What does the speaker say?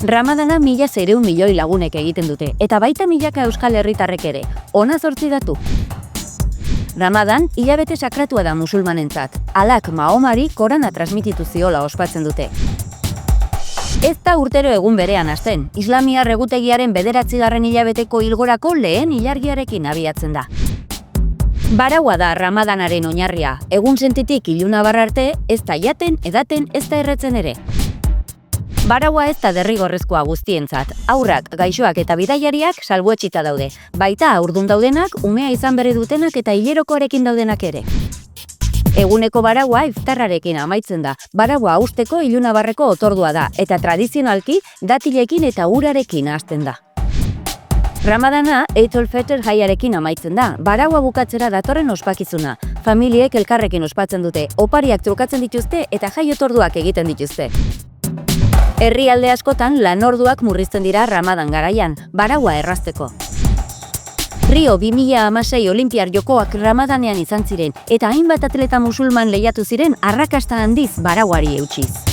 Ramadana 1.600 milioi lagunek egiten dute, eta baita milaka euskal herritarrek ere. Hona 8 datu. Ramadan, hilabete sakratua da musulmanentzat. Alak Mahomari Korana transmititu ziola ospatzen dute. Ez da urtero egun berean hasten, islamiar egutegiaren 9. hilabeteko ilgorako lehen ilargiarekin abiatzen da. Baraua da Ramadanaren oinarria, egun sentitik ilunabar arte, ez da jaten, edaten, ez da erretzen ere. Baraua ez da derrigorrezkoa guztientzat, haurrak, gaixoak eta bidaiariak salbuetsita daude, baita haurdun daudenak, umea izan berri dutenak eta hilerokoarekin daudenak ere. Eguneko baraua iftarrarekin amaitzen da, baraua hausteko ilunabarreko otordua da, eta tradizionalki datilekin eta urarekin hasten da. Ramadana Eid al-Fitr jaiarekin amaitzen da, baraua bukatzera datorren ospakizuna. Familiek elkarrekin ospatzen dute, opariak trukatzen dituzte eta jai otorduak egiten dituzte. Herrialde askotan lanorduak murrizten dira Ramadan garaian, baraua errazteko. Rio 2016 Olinpiar Jokoak Ramadanean izan ziren, eta hainbat atleta musulman lehiatu ziren arrakasta handiz barauari eutsiz.